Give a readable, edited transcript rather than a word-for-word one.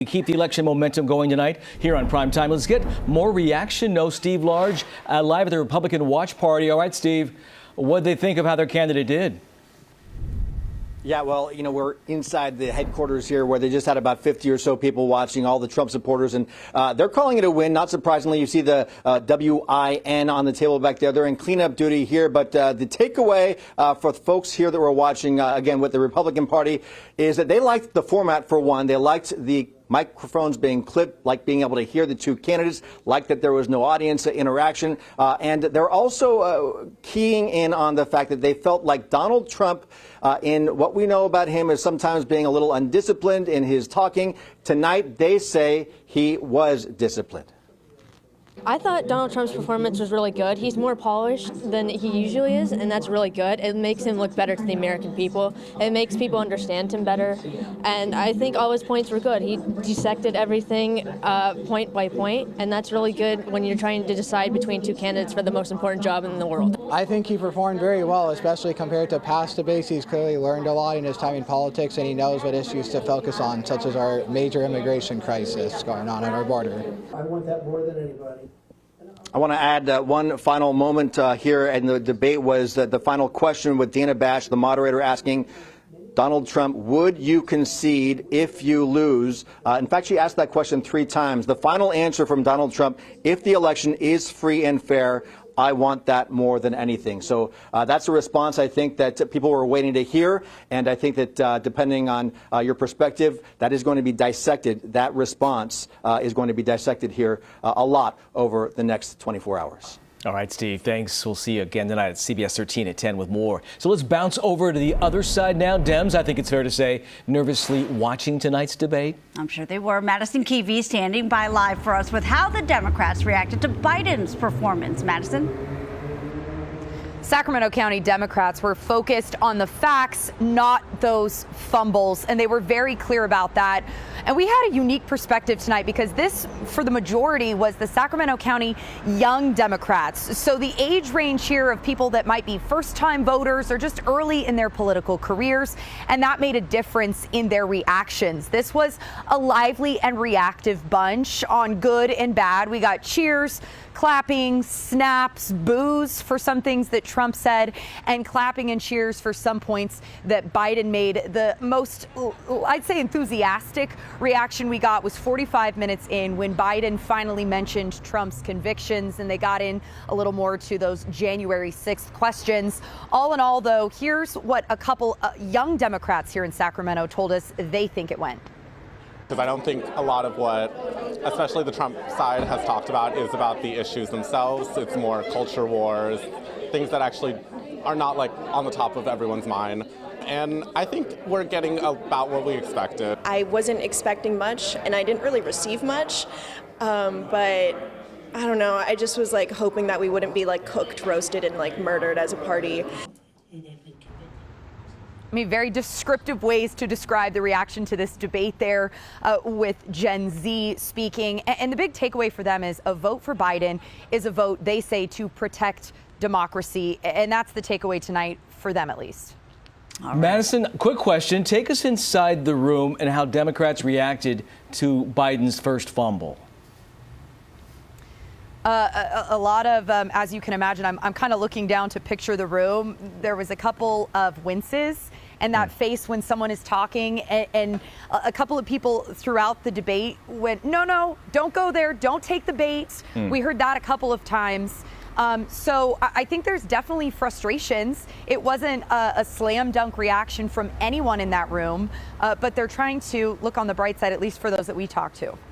Keep the election momentum going tonight here on Prime Time. Let's get more reaction. No Steve Large live at the Republican Watch Party. All right, Steve, what did they think of how their candidate did? Yeah, well, we're inside the headquarters here where they just had about 50 or so people watching, all the Trump supporters, and they're calling it a win. Not surprisingly, you see the WIN on the table back there. They're in cleanup duty here, but the takeaway for folks here that were watching, again, with the Republican Party, is that they liked the format for one. They liked the microphones being clipped, like being able to hear the two candidates, like that there was no audience interaction. And they're also keying in on the fact that they felt like Donald Trump, in what we know about him, is sometimes being a little undisciplined in his talking. Tonight, they say he was disciplined. I thought Donald Trump's performance was really good. He's more polished than he usually is, and that's really good. It makes him look better to the American people. It makes people understand him better, and I think all his points were good. He dissected everything point by point, and that's really good when you're trying to decide between two candidates for the most important job in the world. I think he performed very well, especially compared to past debates. He's clearly learned a lot in his time in politics, and he knows what issues to focus on, such as our major immigration crisis going on at our border. I want that more than anybody. I want to add one final moment here, and the debate was the final question with Dana Bash, the moderator, asking Donald Trump, would you concede if you lose? In fact, she asked that question 3 times. The final answer from Donald Trump, if the election is free and fair, I want that more than anything. So that's a response I think that people were waiting to hear. And I think that depending on your perspective, that is going to be dissected. That response is going to be dissected here a lot over the next 24 hours. All right, Steve, thanks. We'll see you again tonight at CBS 13 at 10 with more. So let's bounce over to the other side now. Dems, I think it's fair to say, nervously watching tonight's debate. I'm sure they were. Madisen Keavy standing by live for us with how the Democrats reacted to Biden's performance. Madison? Sacramento County Democrats were focused on the facts, not those fumbles, and they were very clear about that. And we had a unique perspective tonight because this, for the majority, was the Sacramento County young Democrats. So the age range here of people that might be first-time voters or just early in their political careers, and that made a difference in their reactions. This was a lively and reactive bunch on good and bad. We got cheers, clapping, snaps, boos for some things that Trump said, and clapping and cheers for some points that Biden made. The most, I'd say, enthusiastic reaction we got was 45 minutes in when Biden finally mentioned Trump's convictions, and they got in a little more to those January 6th questions. All in all, though, here's what a couple young Democrats here in Sacramento told us they think it went. Because I don't think a lot of what, especially the Trump side, has talked about is about the issues themselves. It's more culture wars, things that actually are not like on the top of everyone's mind. And I think we're getting about what we expected. I wasn't expecting much, and I didn't really receive much, but I don't know. I just was like hoping that we wouldn't be like cooked, roasted, and like murdered as a party. I mean, very descriptive ways to describe the reaction to this debate there with Gen Z speaking. And the big takeaway for them is a vote for Biden is a vote, they say, to protect democracy. And that's the takeaway tonight for them, at least. Right. Madison, quick question. Take us inside the room and how Democrats reacted to Biden's first fumble. A lot of, as you can imagine, I'm kind of looking down to picture the room. There was a couple of winces and that face when someone is talking, and a couple of people throughout the debate went, no, don't go there, don't take the bait. We heard that a couple of times. So I think there's definitely frustrations. It wasn't a slam dunk reaction from anyone in that room, but they're trying to look on the bright side, at least for those that we talked to.